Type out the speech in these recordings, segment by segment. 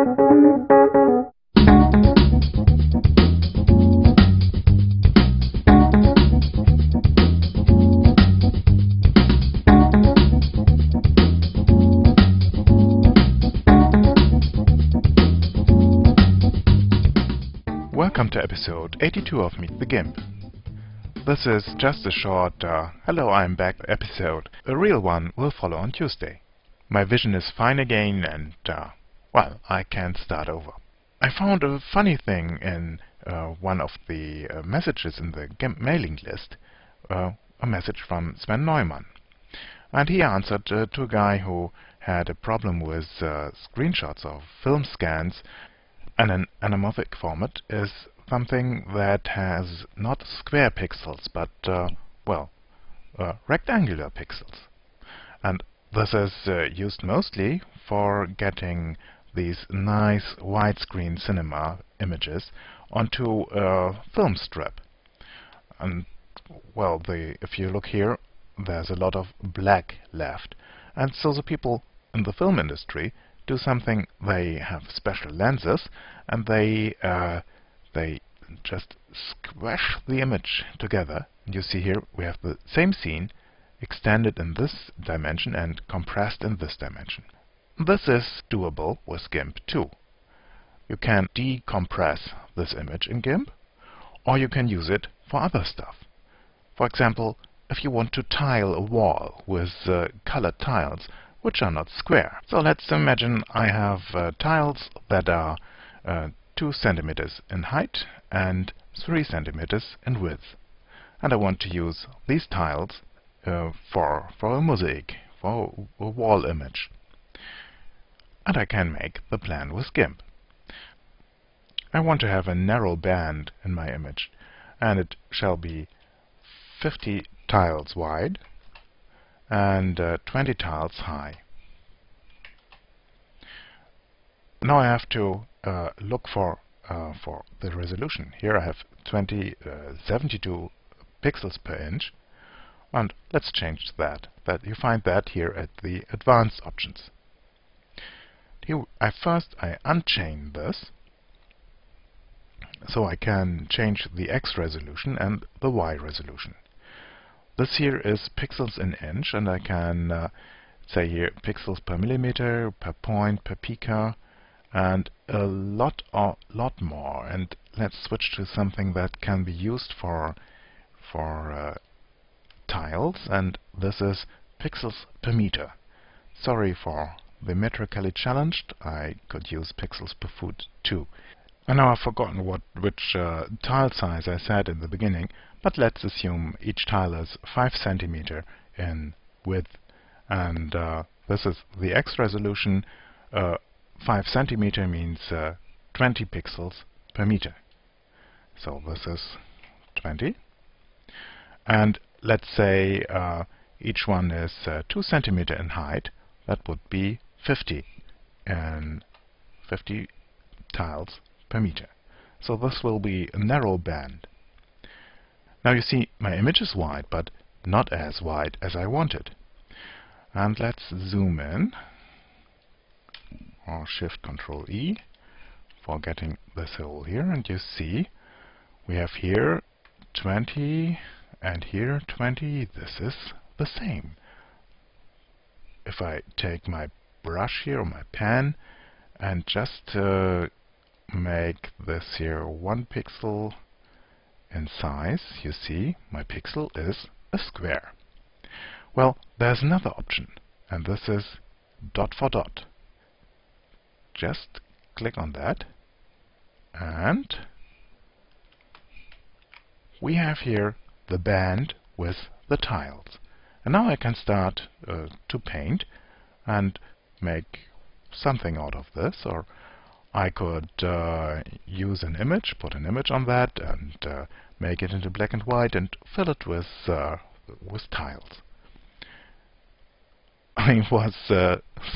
Welcome to episode 82 of Meet the GIMP. This is just a short hello, I'm back episode. A real one will follow on Tuesday. My vision is fine again and, well, I can start over. I found a funny thing in one of the messages in the GIMP mailing list, a message from Sven Neumann. And he answered to a guy who had a problem with screenshots of film scans. And an anamorphic format is something that has not square pixels, but, rectangular pixels. And this is used mostly for getting these nice widescreen cinema images onto a film strip. And, well, if you look here, there's a lot of black left. And so the people in the film industry do something. They have special lenses and they just squash the image together. And you see here we have the same scene extended in this dimension and compressed in this dimension. This is doable with GIMP too. You can decompress this image in GIMP, or you can use it for other stuff. For example, if you want to tile a wall with colored tiles which are not square. So let's imagine I have tiles that are 2 centimeters in height and 3 centimeters in width. And I want to use these tiles for a mosaic, for a wall image. And I can make the plan with GIMP. I want to have a narrow band in my image, and it shall be 50 tiles wide and 20 tiles high. Now I have to look for the resolution. Here I have 72 pixels per inch, and let's change that. You find that here at the advanced options. Here I unchain this, so I can change the X resolution and the Y resolution. This here is pixels in inch, and I can say here pixels per millimeter, per point, per pica, and a lot more. And let's switch to something that can be used for tiles, and this is pixels per meter. Sorry for the metrically challenged. I could use pixels per foot too. And now I've forgotten which tile size I said in the beginning, but let's assume each tile is 5 centimeter in width, and this is the X resolution. 5 centimeter means 20 pixels per meter. So this is 20. And let's say each one is 2 centimeter in height. That would be 50 tiles per meter. So this will be a narrow band. Now you see my image is wide, but not as wide as I wanted. And let's zoom in, or Shift Control E for getting this hole here, and you see we have here 20 and here 20. This is the same. If I take my brush here or my pen and just make this here 1 pixel in size, you see my pixel is a square. Well, there's another option, and this is dot for dot. Just click on that, and we have here the band with the tiles. And now I can start to paint and make something out of this, or I could use an image, put an image on that, and make it into black and white and fill it with tiles. I was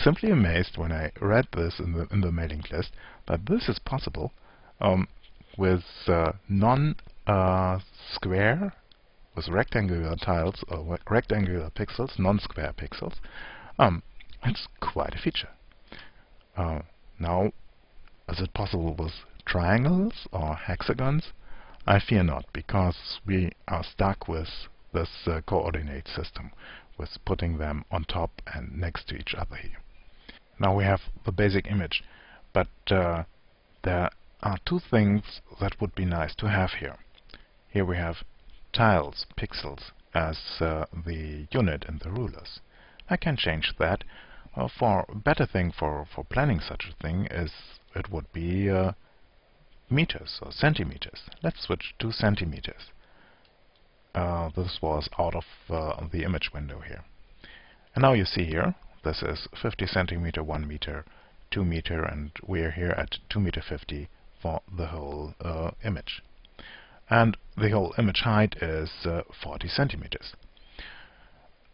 simply amazed when I read this in the mailing list that this is possible with non-square, with rectangular tiles or rectangular pixels, non-square pixels. It's quite a feature. Now Is it possible with triangles or hexagons? I fear not, because we are stuck with this coordinate system, with putting them on top and next to each other here. Now we have the basic image, but there are two things that would be nice to have here. Here we have tiles, pixels, as the unit in the rulers. I can change that. For a better thing for planning such a thing is it would be meters or centimeters. Let's switch to centimeters. This was out of the image window here. And now you see here, this is 50 centimeter, 1 meter, 2 meter, and we're here at 2 meter 50 for the whole image. And the whole image height is 40 centimeters.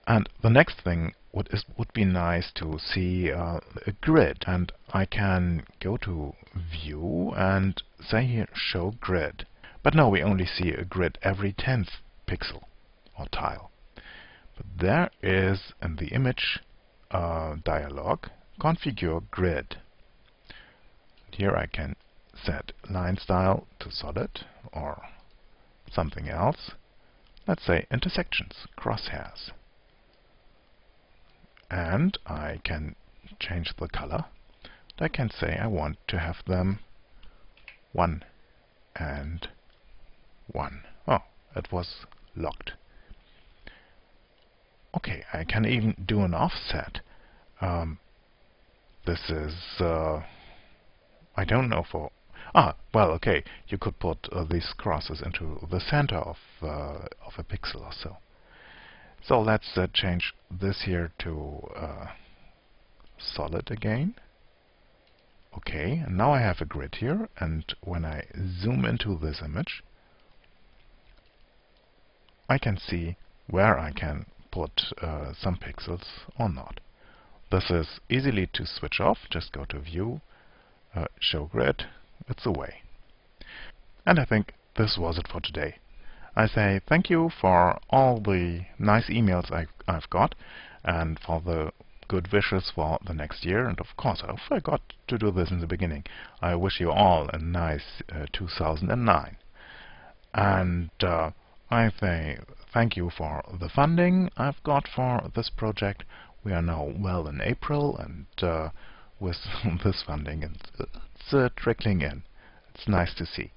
And the next thing would be nice to see a grid, and I can go to View and say here Show Grid. But now we only see a grid every 10th pixel or tile. But there is in the image dialog Configure Grid. Here I can set line style to solid or something else. Let's say intersections, crosshairs. And I can change the color. I can say I want to have them 1 and 1. Oh, it was locked. Okay, I can even do an offset. This is I don't know for well, okay, you could put these crosses into the center of a pixel or so. So let's change this here to solid again. Okay, and now I have a grid here, and when I zoom into this image, I can see where I can put some pixels or not. This is easily to switch off. Just go to View, Show Grid. It's away. And I think this was it for today. I say thank you for all the nice emails I've got, and for the good wishes for the next year. And of course, I forgot to do this in the beginning. I wish you all a nice 2009. And I say thank you for the funding I've got for this project. We are now well in April, and with this funding, it's trickling in. It's nice to see.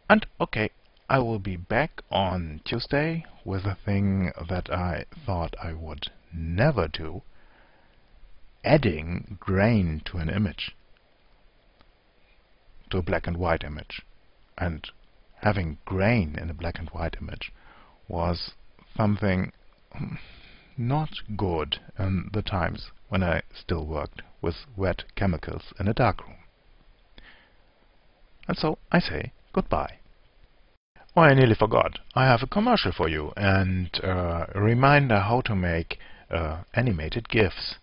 And okay, I will be back on Tuesday with a thing that I thought I would never do: adding grain to an image, to a black and white image. And having grain in a black and white image was something not good in the times when I still worked with wet chemicals in a darkroom. And so I say goodbye. Oh, I nearly forgot. I have a commercial for you, and a reminder how to make animated GIFs.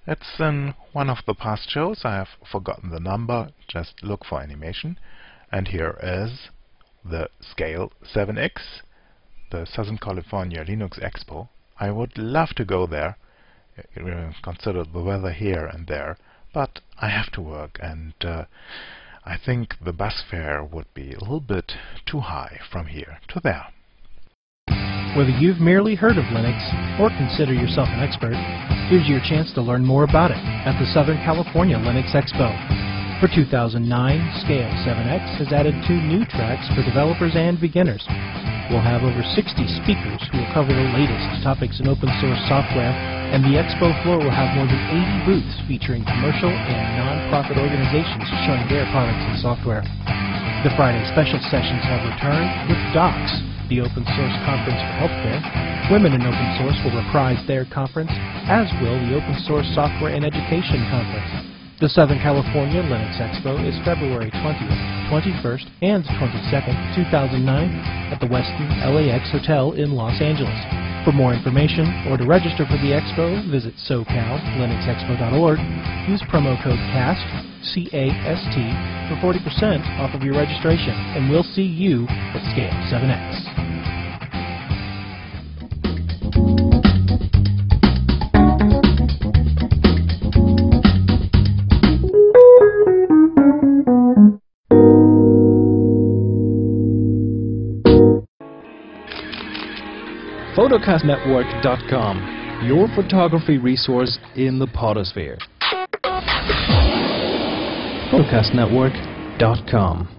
It's in one of the past shows. I have forgotten the number. Just look for animation. And here is the Scale 7X, the Southern California Linux Expo. I would love to go there, consider the weather here and there, but I have to work, and I think the bus fare would be a little bit too high from here to there. Whether you've merely heard of Linux or consider yourself an expert, here's your chance to learn more about it at the Southern California Linux Expo. For 2009, Scale 7X has added 2 new tracks for developers and beginners. We'll have over 60 speakers who will cover the latest topics in open source software, and the expo floor will have more than 80 booths featuring commercial and non-profit organizations showing their products and software. The Friday special sessions have returned with Docs, the open source conference for healthcare. Women in Open Source will reprise their conference, as will the Open Source Software and Education Conference. The Southern California Linux Expo is February 20th, 21st, and 22nd, 2009 at the Westin LAX Hotel in Los Angeles. For more information or to register for the expo, visit SoCalLinuxExpo.org. Use promo code CAST, C-A-S-T, for 40% off of your registration, and we'll see you at Scale 7X. photocastnetwork.com, your photography resource in the potosphere. photocastnetwork.com